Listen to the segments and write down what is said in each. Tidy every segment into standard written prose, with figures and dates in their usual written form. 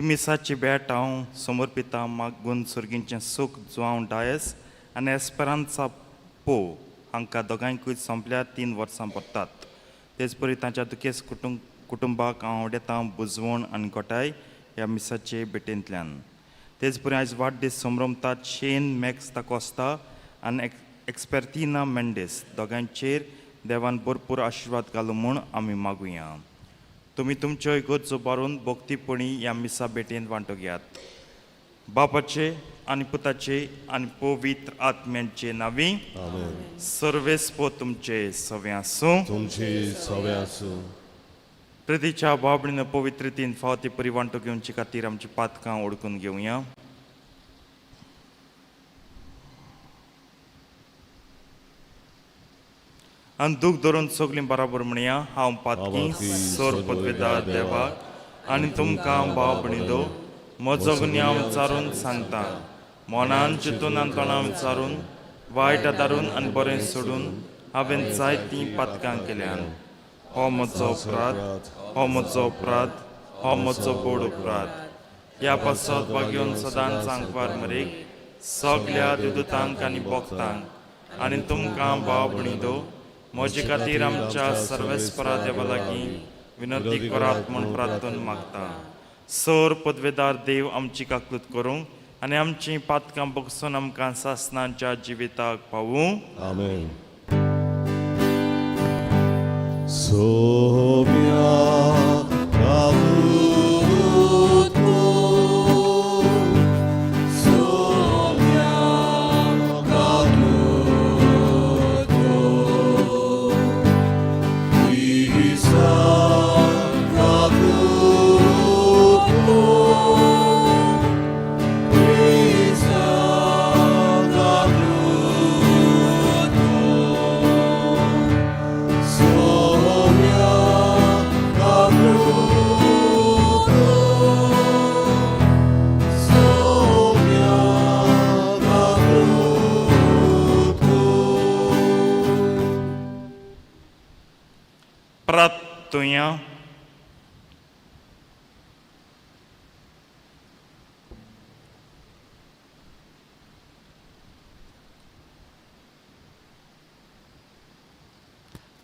मिसाची बेट हांव समर्पिता मागून सुर्गींचें सूख जुवांव डायस आनी एस्पेरांसा पो हांकां दोगांयकूय सोंपल्या 3 वर्सां परतात. तेच परी तांच्या दुखेस कुटुंबाक हांव आवडेतां बुजवण आनी गोटाय ह्या मिसाचे बेटेंतल्यान. तेच परी आयज वाडदीस संभ्रमतात शेन मॅक्स दा कोस्ता आनी एक्सपेर्टिना मेंडेस दोगांयचेर देवान भरपूर आशिर्वाद घालूं म्हूण आमी मागुया. तुमी तुमच्यो गरजो बारून भोक्तीपणी ह्या मिसा बेटेंत वांटो घेयात. बापाचे आनी पुताचे आनी पवित्र आत्म्यांचे नांवी सर्वेस्पो तुमचे सवे आसूं. तुमचे सवे आसूं. प्रितीच्या भावभीण पवित्रतेन फावती परी वांटो घेवचे खातीर आमची पातकां ओळखून घेवया. आनी दूख धरून सगलीं बराबर म्हणया. हांव पातकी सोर पदवेदार देवाक आनी तुमकां भाव भयणीलो म्हजो गुन्यांव विचारून सांगता. मनान चिंतून आनी तोंडां विचारून वायट आदारून आनी बरें सोडून हांवें जायतीं पातकां केल्यान. हो म्हजो अपराध, हो म्हजो अपराध, हो म्हजो बोड अपराध. ह्या पासत घेवन सदांच सांगवार मरेक सगल्या दिवदूतांक आनी भोक्तांक आनी तुमकां भाव भयणीलो म्हजे खातीर आमच्या सर्वेस्परा देवा लागीं विनंती करात म्हूण प्रार्थन मागता. सर पदवेदार देव आमची काकूत करूं आनी आमची पातकां बगसून आमकां सासणांच्या जिविताक पावूं. आमेन. सोम्या प्रार्थुया.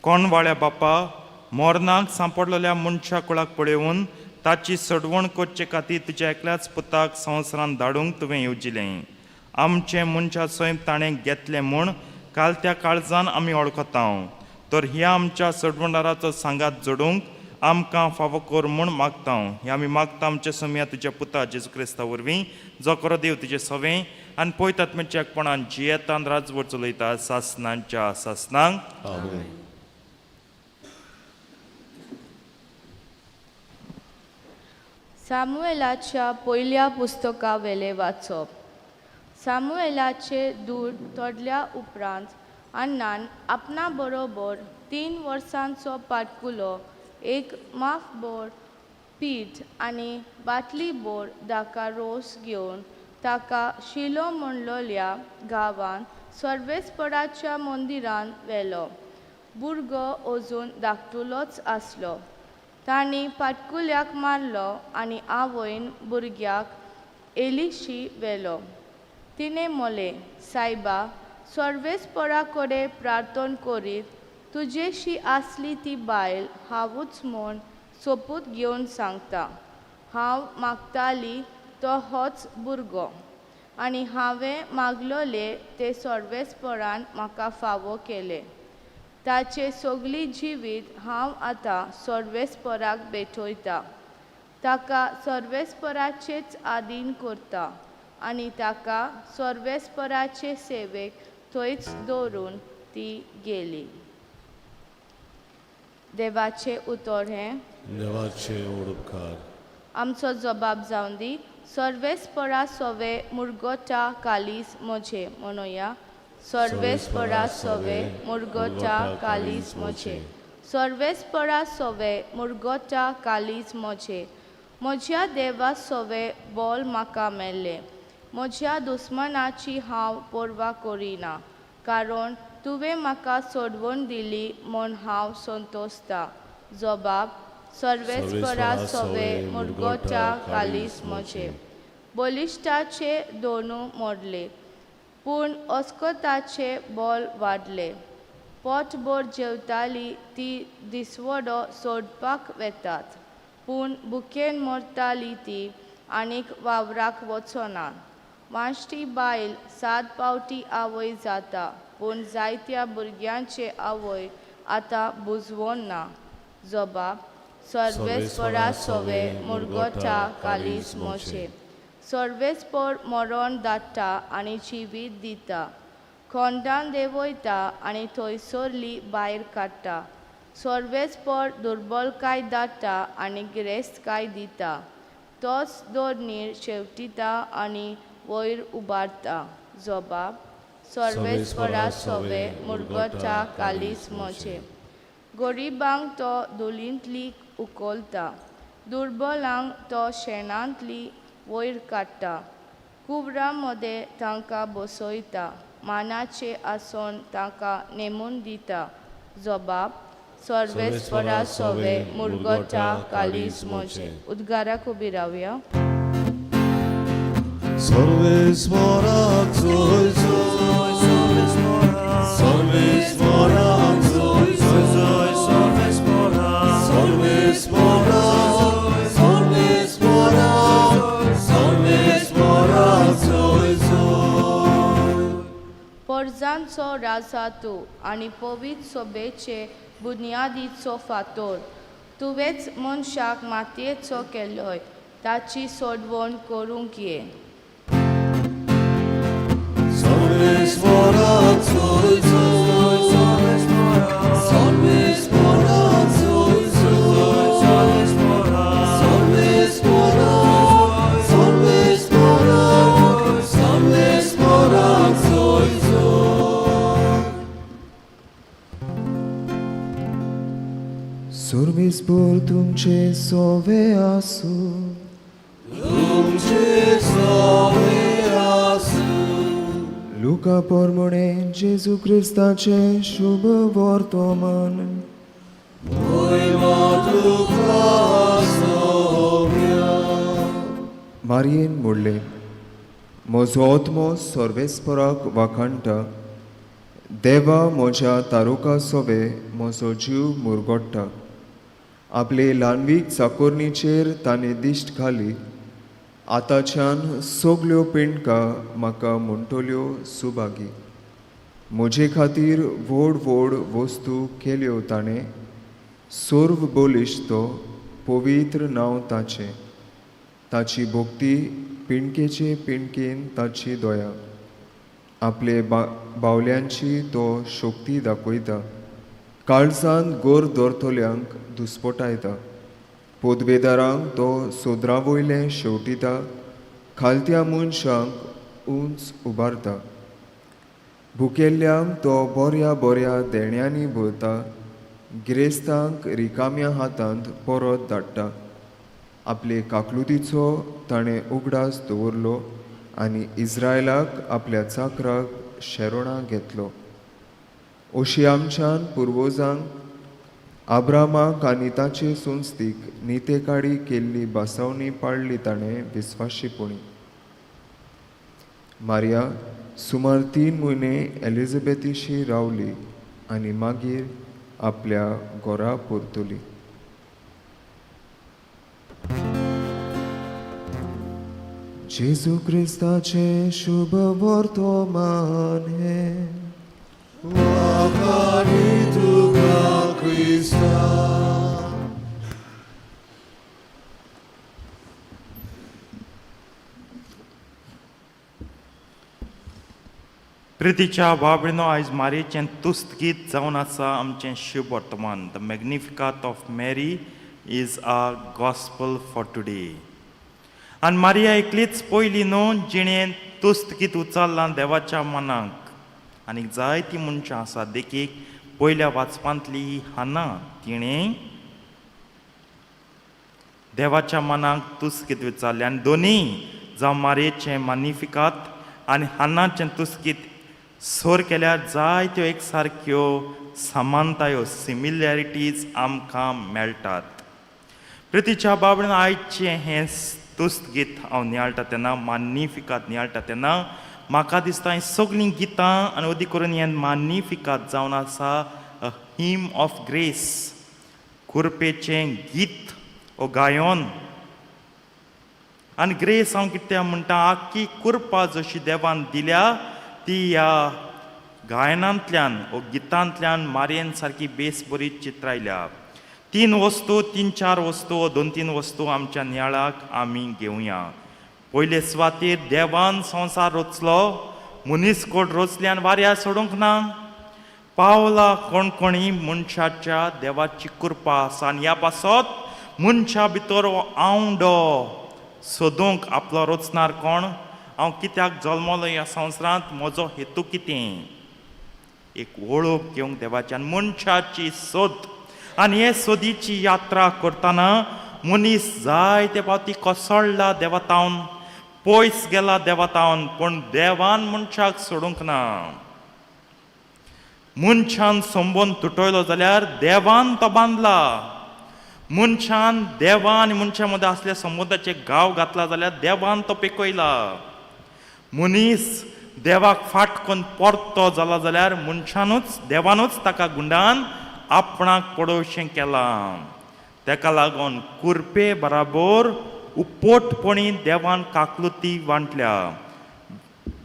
कोण वाळ्या बापा मोरनाक सांपडलेल्या मनशा कुळाक पळयोवन ताची सडवण करचे खातीर तुज्या एकल्याच पुताक संवसारांत धाडूंक तुवें येवजिलें. आमचें मनशा सैम ताणें घेतलें म्हूण काल त्या काळजान आमी वळखता. तर ह्या आमच्या सडवणाराचो सांगात जोडूंक आमकां फावो कर म्हूण मागता. हें आमी मागता आमच्या समिया तुज्या पुता जेजू क्रिस्ता वरवीं जो खरो देव तुजें सवें आनी पयतात्म्याच्या एकपणान जियेतान राजवट चलयता सासणांच्या सासणांक. सामुएलाच्या पयल्या पुस्तका वेले वाचप. सामुएलाचे दूड तोडल्या उपरांत अन्नान आपणा बरोबर 3 वर्सांचो पाटकुलो एक माफभर पीठ आनी बाटली भर दाका रोस घेवन ताका शिलो म्हणलोल्या गांवांत सर्वेस्पराच्या मंदिरांत व्हेलो. भुरगो अजून धाकटुलोच आसलो. तांणी पाटकुल्याक मारलो आनी आवयन भुरग्याक एलिशी व्हेलो. तिणें मोलें, सायबा, सर्वेस्परा कडेन प्रार्थन करीत तुजेशी आसली ती बायल हांवूच म्हूण सोपूत घेवन सांगता. हांव मागताली तो होच भुरगो आनी हांवें मागलोले ते सर्वेस्परान म्हाका फावो केले. ताचे सगली जिवीत हांव आतां सर्वेस्पराक भेटयता. ताका सर्वेस्पराचेच आदीन करता आनी ताका सर्वेस्पराचे सेवेक थंयच दवरून ती गेली. देवाचे उतर हें. देवाचे उपकार. आमचो जबाब जावन दी. सर्वेस्परा सवे मुरगोटा कालीस म्हजे म्हणुया. सर्वेस्परा सवे मुरगोटा कालीस म्हजे. सर्वेस्परा सवे मुरगोटा कालीस म्हजे. म्हज्या देवा सवे बोल म्हाका मेल्ले. म्हज्या दुस्मनाची हांव पर्वा करिना. कारण तुवें म्हाका सोडवण दिली म्हूण हांव संतोसता. जबाब. सर्वेस्परा सोवे मुरगोटा कालीस मोचे बलिश्टाचे दोनू मोडले पूण अस्कोताचे बोल वाडले पोटभर जेवताली ती दिसवडो सोडपाक वेतात पूण भुकेन मरताली ती आनीक वावराक वचना वांश्टी बायल 7 पावटी आवय जाता पूण जायत्या भुरग्यांचे आवय आतां बुजवोन ना जबाब सर्वेस्परा सोवे मुरगोटा कालीस मोचे सर्वेस्पर मरण धाडटा आनी जिवीत दिता खोंडान देंवयता आनी थंयसरली भायर काडटा सर्वेस्पर दुर्बलकाय धाडटा आनी गिरेस्तकाय दिता तोच दोरनीर शेवटिता आनी वयर उबारता जबाब सर्वेस्परा सोवे मुरगोटा कालीस मोचे गरिबांक तो धुलींतली उखलता दुर्बलांक तो शेणांतली वयर काडटा कुबरां मदें तांकां बसयता मानाचे आसन तांकां नेमून दिता जबाब सर्वेस्परा सोवे मुरगोटा कालीस मोचे उद्गाराक उबी रावया सर्वेस्पराक जोय जोय सर्वेस्पराक जोय जोय सर्वेस्पराक जोय जोय पर्जांचो राजा तूं आनी पवित्र सोबेचे बुनयादीचो फातोर तुवेंच मनशाक मातयेचो केलोय ताची सोडवण करूंक ये सर्वेस्पराक जोय जोय सर्वेस्पराक जोय जोय सर्वेस्पराक जोय जोय सर्वेस्पर तुमचे सोवे आसू तुमचे सोवे आसूं लुका पोरमोणे जेजू क्रिस्ताचे शुभ वर्तमान मारयेन म्हणलें म्हजो आत्मो सर्वेस्पराक वाखाणटा देवा म्हज्या तारुका सोवे म्हजो जीव मुरगोडटा आपले ल्हानवीक चाकोरणीचेर ताणें दिश्ट घाली आतांच्यान सगल्यो पिणकां म्हाका म्हणटल्यो सुभागी म्हजे खातीर व्हड व्हड वस्तू केल्यो ताणें सर्व बोलिश्ट तो पवित्र नांव ताचें ताची भोक्ती पिणकेचे पिणकेन ताची दोया आपले बावल्यांची तो शक्ती दाखयता काळजांत गोर दोरतोल्यांक दुस्पटायता पोदवेदारांक तो सोदरा वयलें शेवटिता खालत्या मनशांक उंच उबारता भुकेल्ल्यांक तो बऱ्या बऱ्या देण्यांनी भरता गिरेस्तांक रिकाम्या हातांत परत धाडटा आपले काकलुतीचो ताणें उगडास दवरलो आनी इस्रायलाक आपल्या चाकराक शेरोणा घेतलो अशी आमच्यान पुर्वजांक आब्रामाक आनी ताचे संस्थीक नितेकाडी केल्ली बासावणी पाळली ताणें विस्वाशीपणी मारिया सुमार 3 म्हयने एलिझाबेथीशी रावली आनी मागीर आपल्या घरा परतली जेजू क्रिस्ताचे शुभ वर्तमान हे वाखाणी तुका क्रिस्ता प्रितीच्या बाबळीनो आयज मारयेचें तुस्त गीत जावन आसा आमचें शुभ वर्तमान द मॅग्निफिकात ऑफ मॅरी is a gospel for today आनी मारिया एकलीच पयली न्हू जिणें तुस्त गीत उचल्लां देवाच्या मनाक आनीक जायतीं मनशां आसा देखीक पयल्या वाचपांतली हाना तिणें देवाच्या मनाक तुस्त गीत विचारलें आनी दोनीय जावं मारयेचें मॅग्निफिकात आनी हानाचें तुस्त गीत सोर केल्यार जायत्यो एक सारक्यो समानतायो सिमिलॅरिटीज आमकां मेळटात प्रितीच्या बाबडीन आयचे हें तुस्त गीत हांव नियाळटा तेन्ना मान्निफिकात नियाळटा तेन्ना म्हाका दिसता ही सगळीं गितां आनी अदी करून हें मान्निफिकात जावन आसा अ हीम ऑफ ग्रेस कृपेचें गीत ओ गायोन आनी ग्रेस हांव कितें म्हणटा आख्खी कृपा जशी देवान दिल्या ती ह्या गायनांतल्यान ओ गितांतल्यान मारयेन सारकी बेस बरी चित्रायल्या 3 वस्तू 3-4 वस्तू 2-3 वस्तू आमच्या नियाळाक आमी घेवया पयले सुवातेर देवान संवसार रचलो मनीस कोण रचल्यान वाऱ्या सोडूंक ना पावला कोणकोणी मनशाच्या देवाची कृपा आसा आनी ह्या पासत मनशा भितर हो आवंडो सोदूंक आपलो रचणार कोण हांव कित्याक जल्मलो ह्या संवसारांत म्हजो हेतू कितें एक वळख घेवंक देवाची आनी मनशाची सोद आनी हे सोदीची यात्रा करतना मनीस जायते फावटी कोसळ्ळा देवातावन पयस गेला देवातावन पूण देवान मनशाक सोडूंक ना मनशान संबंद तुटयलो जाल्यार देवान तो बांदला मनशान देवा आनी मनशा मदें आसल्या संबंदाचे गांव घातला जाल्यार देवान तो पेकयला मनीस देवाक फाट करून परतो जाला जाल्यार मनशानूच देवानूच ताका गुंडान आपणाक पडोवचें केलां तेका लागून कुरपे बराबर उपोटपणी देवान काकलुती वांटल्या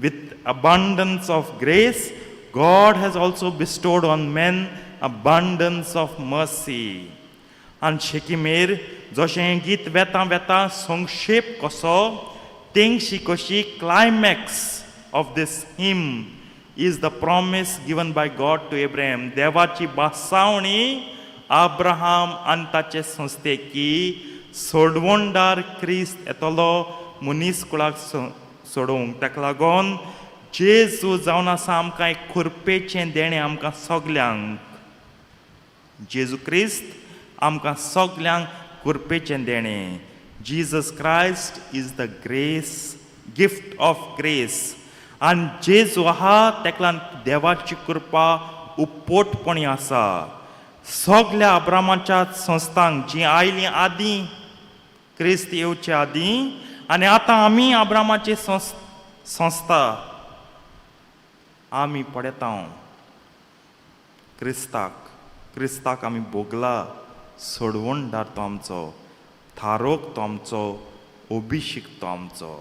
with abundance of grace God has also bestowed on men abundance of mercy आनी शेकिमेर जशें हें गीत वेता वेता संक्षेप कसो तेंगशी कशी climax of this hymn is the promise given by God to Abraham. देवाची बासावणी अब्राहम आनी ताचे संस्थेकी सोडवणदार क्रिस्त येतलो मनीस कुळाक सोडोवंक ताका लागून जेजू जावन आसा आमकां एक खुरपेचें देणें आमकां सगल्यांक जेजू क्रिस्त आमकां सगल्यांक खुरपेचें देणें Jesus Christ is the grace gift of grace आनी जेजू आहा तेका लागून देवाची कृपा उपोटपणी आसा सगल्या अब्रामाच्या संस्थांक जी आयलीं आदीं क्रिस्त येवचे आदीं आनी आतां आमी अब्रामाची संस्था आमी पडयता क्रिस्ताक आमी भोगला सोडवणदार तो आमचो थारोक तो आमचो अभिषेक तो आमचो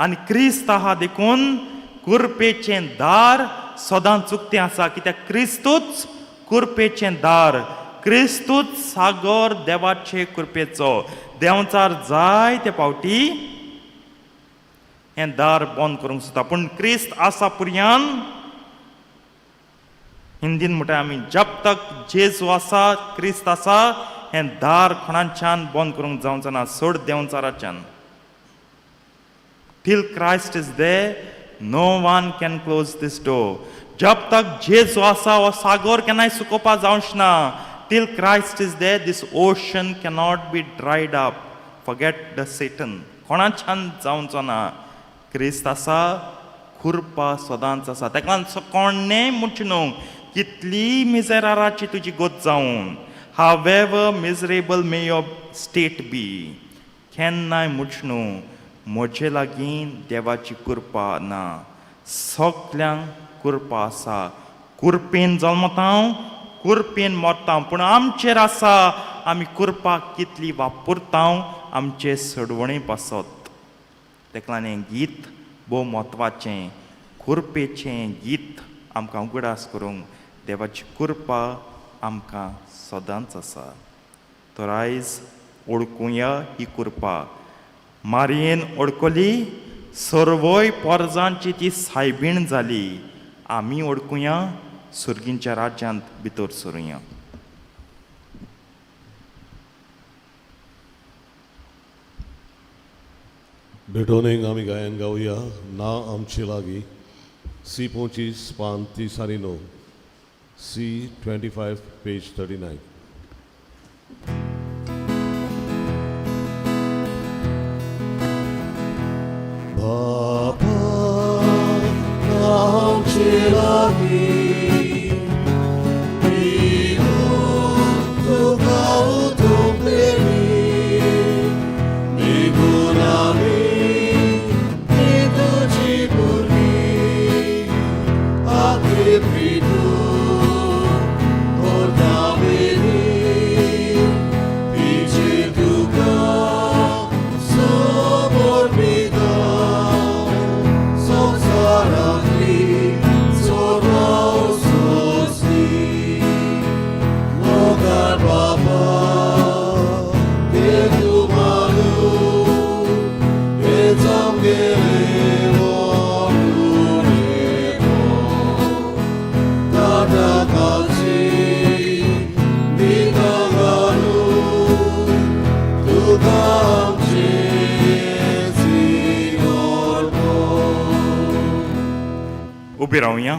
आनी क्रिस्त आहा देखून कुरपेचें दार सदांच उक्तें आसा कित्याक क्रिस्तूच कुरपेचें दार क्रिस्तूच सागर देवाचे कृपेचो देंवचार जायते फावटी हें दार बंद करूंक सोदता पूण क्रिस्त आसा पुर्यान हिंदीन म्हणटा आमी जब तक जेजू आसा क्रिस्त आसा हें दार कोणाच्यान बंद करूंक जावचें ना सोड देंवचाराच्यान Till Christ is there, no one can close this door. जब तक जेजू आसा हो सागर केन्नाय सुकोवपा जावंच ना Till Christ is there, this ocean cannot be dried up. Forget the Satan. कोणाच्यान जावचो ना क्रिस्त आसा खुरपा सदांच आसा तेका लागून कोणेंय म्हणचें न्हू कितली मिजेराराची तुजी गोत जावन however miserable may your state be केन्नाय म्हणचें न्हू म्हजे लागीं देवाची कृपा ना सगल्यांक कृपा आसा कुरपेन जल्मता कुरपेन मरता पूण आमचेर आसा आमी कृपा कितली वापरता आमचे सडवणे पासत तेका लागून हें गीत भोव म्हत्वाचें कुरपेचें गीत आमकां उगडास करूंक देवाची कृपा आमकां सदांच आसा तर आयज ओळखुया ही कृपा मारयेन ओळखली सर्वय पोरजांची ती सायबीण जाली आमी ओळखुया सुर्गींच्या राज्यांत भितर सरुया भेटोनेक आमी गायन गावया ना आमचे लागीं C25 पान 39 C25 page 39 Papa, now chilagi, tu kau tu beli, उभी रावया.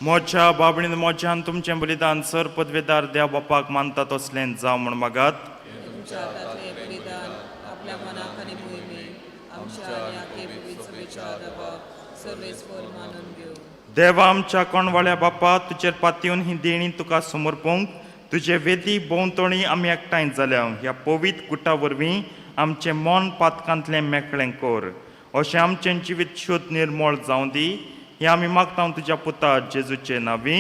मोच्या बाबणीन मोच्यान तुमचें बलिदान सर पदवेदार देव बापाक मानता तसलें जावं म्हण मागात. तुमच्या हातांतलें बलिदान आपल्या मनाक आनी मोहिमेक आमच्या आनी आखे पवित्र सभेच्या दबाव सर्वेस्वर मानून घेवं. देवा आमच्या कोणवाळ्या बापा तुजेर पातयेवन ही देणी तुका समर्पूंक तुजे वेदी भोंवतणी आमी एकठांय जाल्या. ह्या पवित्र गुटा वरवीं आमचें मन पातकांतलें मेकळें कर. अशें आमचें जिवीत शुद्ध निर्मळ जावं दी. हे आमी मागता तुज्या पुता जेजूचे नांवी.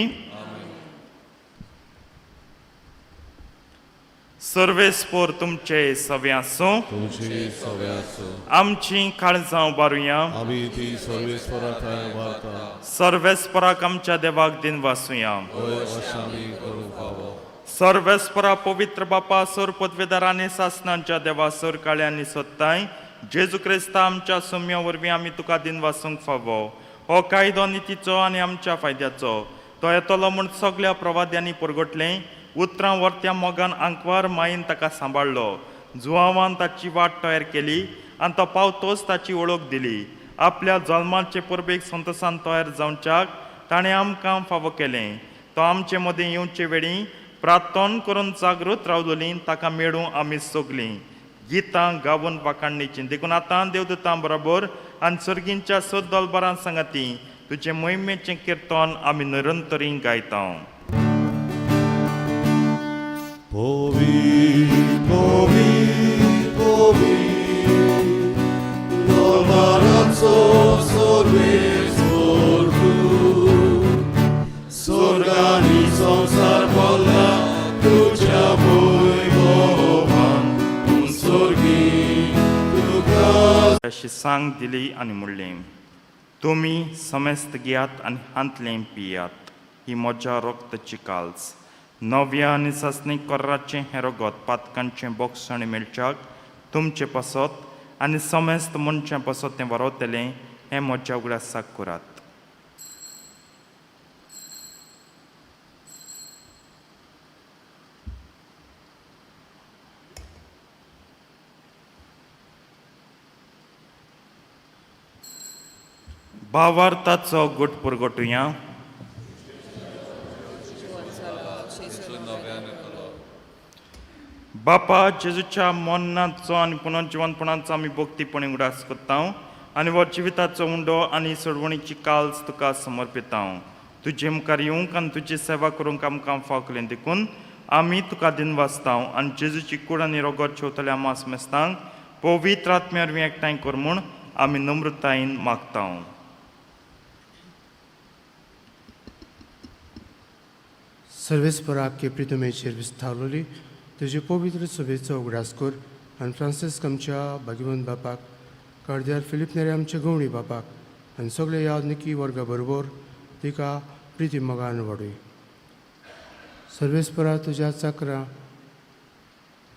सर्वेस्पोर तुमचे सवे आसूं. तुमची सव्या आसूं. आमची काळजां बारुया. आमी ती सर्वेस्पराक वार्ता सर्वेस्पराक आमच्या देवाक दिन वासुया. होय अशें आमी करूंक फावो. सर्वेस्परा पवित्र बापा सोर पदवेदार आनी सासणांच्या देवा सोर काळे आनी सोदताय जेजू क्रिस्ता आमच्या सौम्या वरवीं आमी तुका दिन वासूंक फावो. हो कायदो नितीचो आनी आमच्या फायद्याचो तो येतलो म्हूण सगळ्या प्रवाद्यांनी परगटलें. उतरां वर्त्या मोगान आंकवार मायेन ताका सांबाळलो. जुवावान ताची वाट तयार केली आनी तो पावतोच ताची वळख दिली. आपल्या जल्माचे परबेक संतोशान तयार जावच्याक ताणें आमकां फावो केलें. तो आमचे मदें येवचे वेळी प्रार्थना करून जागृत रावलोलीं ताका मेळूं आमी सगलीं. गितां गावून वाखाणणीचीं देखून आतां देवदूतां बरोबर आनी सर्गींच्या सद दलबारां सांगाती तुजें मोहिमेचें किर्तन आमी निरंतरी गायता. Povit, povit, povit, Dolmaraco sorvestor tu, Sorgani संसार बोलला तुझ्या वैभवान, sorgi तुका. अशी सांग दिली आनी म्हणलें तुमी समेस्त घेयात आनी हांतलें पियात. ही म्हज्या रक्ताची काल्स. नव्या आनी सस्नीक कोर्राचें हें रगत पातकांचें बोगसण मेळच्याक तुमचें पसत आनी समेस्त मनचें पसत तें वारवतलें हें म्हज्या उगडासाक करात. भावार्थाचो गुट पुरगटुया. बापा जेजूच्या मरणाचो आनी पुनर्जिवनपणाचो आमी भक्तीपणी उगडास करता आनी वो जिविताचो उंडो आनी सोडवणीची काल्स तुका समर्पिता. तुजे मुखार येवंक आनी तुजी सेवा करूंक आमकां फावकलें देखून आमी तुका दिन वाचता आनी जेजूची कूड आनी रगत शेवतल्या मास मेस्तांक पवित्र आत्म्या वरवीं एकठांय कर म्हूण आमी नम्रतायेन मागता. सर्वेस्पराक के प्रितमेचेर विस्तारलोली तुजे पवित्र सभेचो उगडास कर आनी फ्रांसीस आमच्या भाग्यवंत बापाक कार्दियाल फिलीप नेरे आमच्या गवळी बापाक आनी सगळे यादनिकी वर्गा बरोबर तिका प्रिती मोगान वाडय. सर्वेस्परा तुज्या चाकरां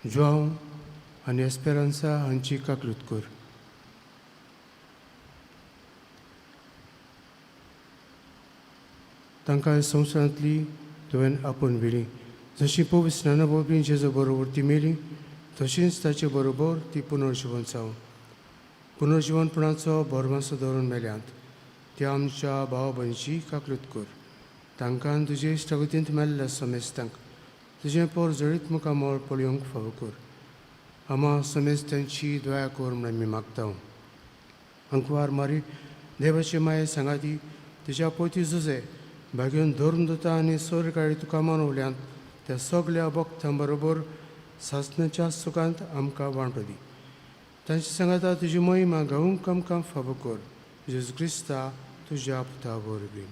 जुआंव आनी एस्पेरांसा हांची काकलूत कर. तांकां संवसारांतली तुवें आपोवन व्हेली. जशी पवित्र स्नाना वरवीं जेजू बरोबर ती मेली तशींच ताचे बरोबर ती पुनर्जिवन जावं. पुनर्जिवनपणाचो भरवंसो दवरून मेल्यांत त्या आमच्या भाव भयणीची काकलूत कर. तांकां तुजे इश्टागतींत मेल्ल्या समेस्तांक तुजें पोर जळीत मुखार मोळ पळयोवंक फावो कर. आमा समेस्तांची दया कर म्हण आमी मागता. अंकवार मारी देवाचे माये सांगाती तुज्या पोती झुजे भाग्योन धरून दोता आनी सोर काळी तुका मानवल्यांत त्या सगळ्या भक्तां बरोबर सासणाच्या सुखांत आमकां वांटो दी. तांची सांगाता तुजी महिमा गावूंक आमकां फावो कर. जेजू क्रिस्ता तुज्या पुता वरवीं.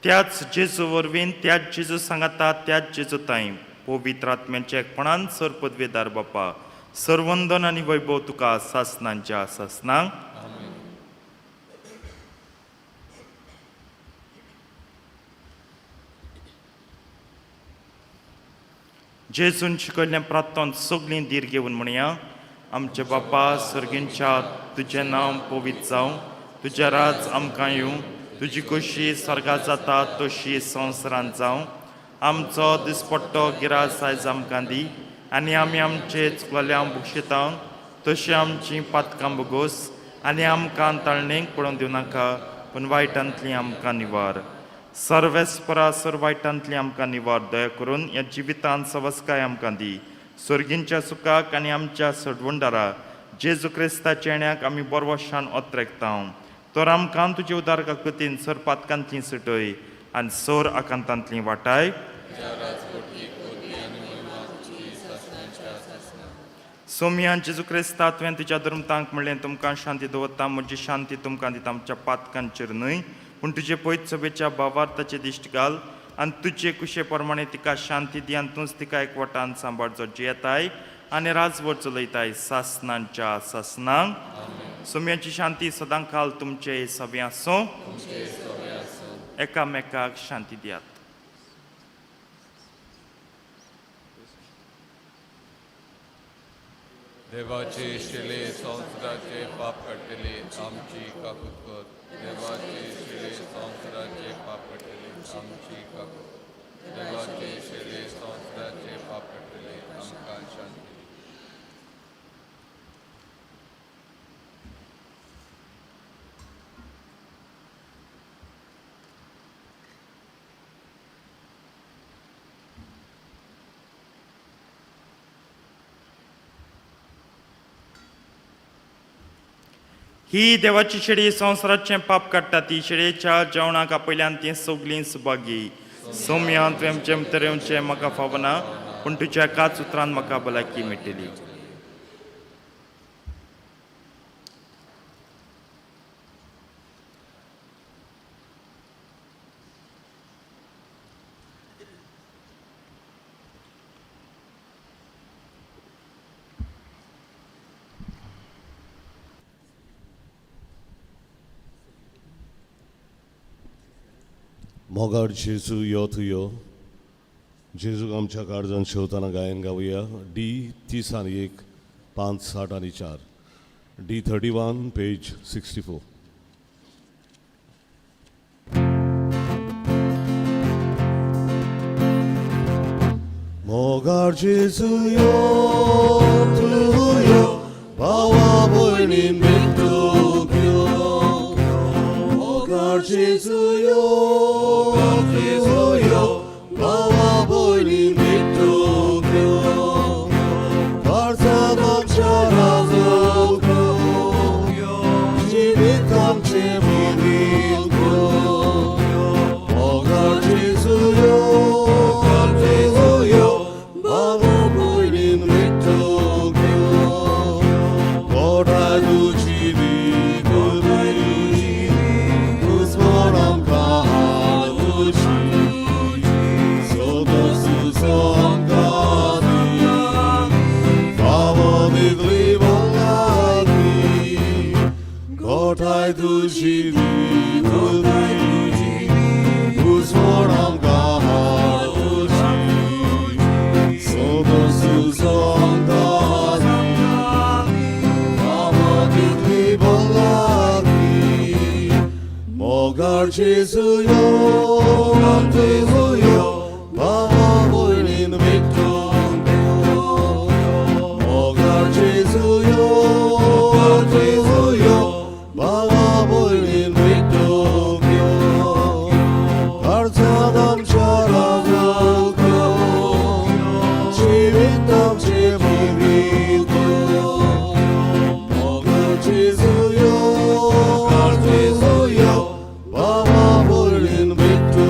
त्याच जेजू वरवीं त्याच जेजू सांगाता त्याच जेजू ताईं पवित्र आत्म्याच्या एकपणान सर पदवेदार बापा सर्वंदन आनी वैभव तुका सासनांच्या सासनांक जेजून शिकयल्लें प्रार्थन सगळीं धीर घेवन म्हणया आमचे बापा सर्गींच्या तुजें नांव पवित्र जावं तुजें राज आमकां येवं तुजी कशी स्वर्गांत जाता तशी संवसारांत जावं आमचो दिसपट्टो गिरास आयज आमकां दी आनी आमी आमचे चुकलेल्यांक बक्षिता तशी आमची पातकां बगोस आनी आमकां ताळणेक पडोवन दिवं नाका पूण वायटांतली आमकां निवार सर्वेस्परा सर वायटांतली आमकां निवार दया करून ह्या जिवितांत सवस्काय आमकां दी सर्गींच्या सुखाक आनी आमच्या सडवंडारा जेजू क्रिस्ताच्या येण्याक आमी बरवशान ओत्रेकता तर आमकां तुजे उदार काकुतीन सर पातकांतली सुटय आनी सर आकांतांतली वाटाय सोमियान जेजू क्रिस्ता तुवें तुज्या धर्मतांक म्हणलें तुमकां शांती दवरता म्हजी शांती तुमकां दिता आमच्या पातकांचेर न्हय पूण तुजे पयत सभेच्या भावार्थाचे दिश्ट घाल आनी तुजे कुशे प्रमाणे तिका शांती दी आनी तूंच तिका एकवटान सांबाळचो जियेताय आनी राजवट चलयताय सासनांच्या सासनांक सोम्याची शांती सदां काल तुमचे सभे आसूं एकामेकाक शांती दियात देवाचे शिले संवसाराचे पाप काडटले आमची काकूत कर देवाचे शिले संवसाराचे पाप काडटले आमची काकूत देवाचे शिले संवसाराचे पाप काडटले आमकां शांती ही देवाची शेळी संवसाराचें पाप काडटा ती शेळयेच्या जेवणाक आपयल्यान ती सगळीं सुभागी सौम्या तुवें आमचे भितर येवचें म्हाका फावना पूण तुज्या एकाच उतरान म्हाका भलायकी मेळटली मोगाड जेजू यो तू यो जेजूक आमच्या काळजान शेवताना गायन गावया D301 560 आणि 4 D31 पेज 64 मोगाड जेजू यो तू यो भावा भयणीन भेटूक यो मोगाड जेजू यो Jesus, yo, Jesus, yo, Baba, boy, in the victory. Oh, God, Jesus, yo, Jesus, yo, Baba, boy, in the victory. Arsadam, Sharadam, Chivitam, Chivivito. Oh, God, Jesus, yo, God, Jesus, yo. Baba, born in victory.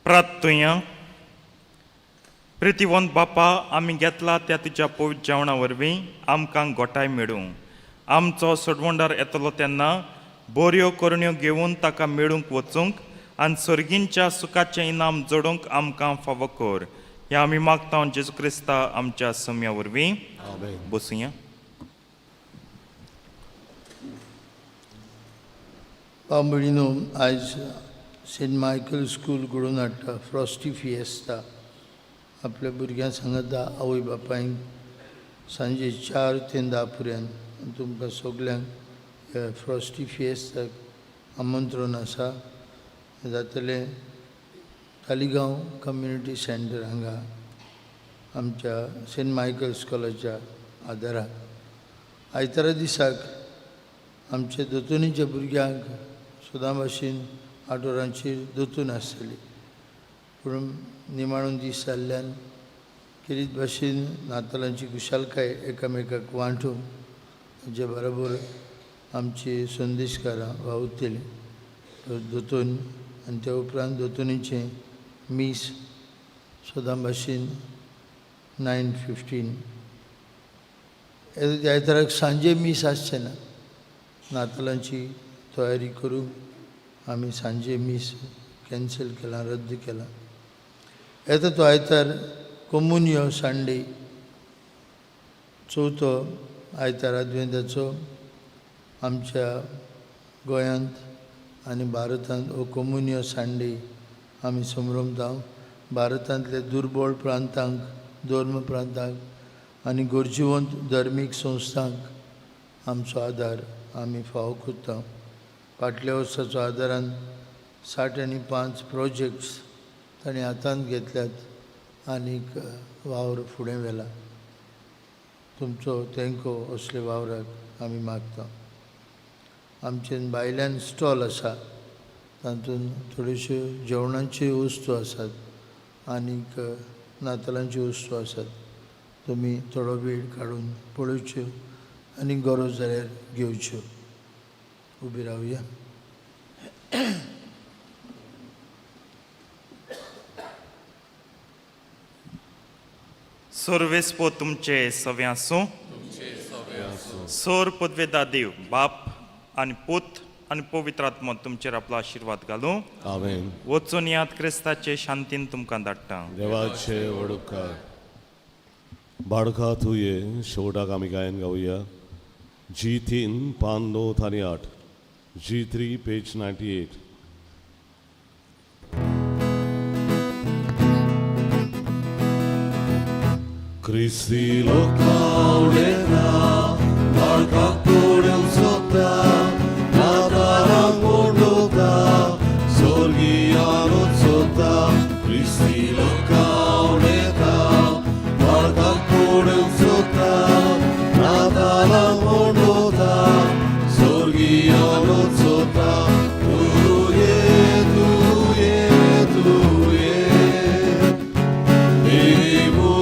प्रार्थूया. प्रितीवंत बापा, आमी घेतला त्या तुज्या पवित्र जेवणा वरवीं आमकां गोठाय मेळूं. आमचो सोडवंडार येतलो तेन्ना बऱ्यो करण्यो घेवन ताका मेळूंक वचूंक आनी सर्गींच्या सुखाचें इनाम जोडूंक आमकां फावो कर. हें आमी मागता जेजू क्रिस्ता आमच्या सम्या वरवीं. बसूया. बांबळीनो, आयज सेंट मायकल स्कूल घडोवन हाडटा फ्रॉस्टी फिएस्ता. आपल्या भुरग्यां सांगता आवय बापायंक सांजे 4 ते 10 पर्यंत तुमकां सगल्यांक फ्रॉस्टी फिएस्ताक आमंत्रण आसा. जातलें तालिगांव कम्युनिटी सेंटर हांगा आमच्या सेंट मायकल स्कॉलाच्या आदाराक आयतारा दिसाक आमच्या दोतोनीच्या भुरग्यांक सदां भाशेन 8 वरांचेर दोतून आसतली. पूण निमाणून दीस जाल्ल्यान केरीत भाशेन नातालांची खुशालकाय एकामेकाक वांटूंक हाजे बरोबर आमचे संदेशकारां वावुरतली दोतोन आनी त्या उपरांत दोतोनीचें मीस सदां भाशेन 9:15. आयताराक सांजे मीस आसचें ना. नातालांची तयारी करूंक आमी सांजे मीस कॅन्सल केला, रद्द केला. येता तो आयतार कमुनियो संडे, चवथो आयतार अद्वेंताचो आमच्या गोंयांत आनी भारतांत हो कमुनियो संडे आमी संभ्रमता. भारतांतल्या दुर्बळ प्रांतांक, धर्म प्रांतांक आनी गरजेवंत धर्मीक संस्थांक आमचो आदार आमी फावो करता. फाटल्या वर्साचो आदारान 65 प्रोजेक्ट्स ताणें हातांत घेतल्यात आनीक वावर फुडें व्हेला. तुमचो तेंको असले वावराक आमी मागता. आमचें भायल्यान स्टॉल आसा, तातूंत थोड्योश्यो जेवणाच्यो वस्तू आसात आनीक नातालांच्यो वस्तू आसात. तुमी थोडो वेळ काडून पळोवच्यो आनी गरज जाल्यार घेवच्यो. उबी रावया. सर्वेस्पो तुमचे सवे आसूं. सोर पदवेदा देव बाप आनी पूत आनी पवित्र आत्मा तुमचेर आपलो आशिर्वाद घालूं. आमेन. वचून याद क्रिस्ताचे शांतीन तुमकां धाडटा. देवाचे वडुकार बाळका तुये शेवटाक आमी गायन गावया. G3 पान 9 आनी 8. G3 page 98. Cristi locaudena, barca purem sota, nadaram mondota, sorgiano sota. Cristi locaudena, barca purem sota, nadaram mondota, sorgiano sota. Tuye, tuye, tuye, devo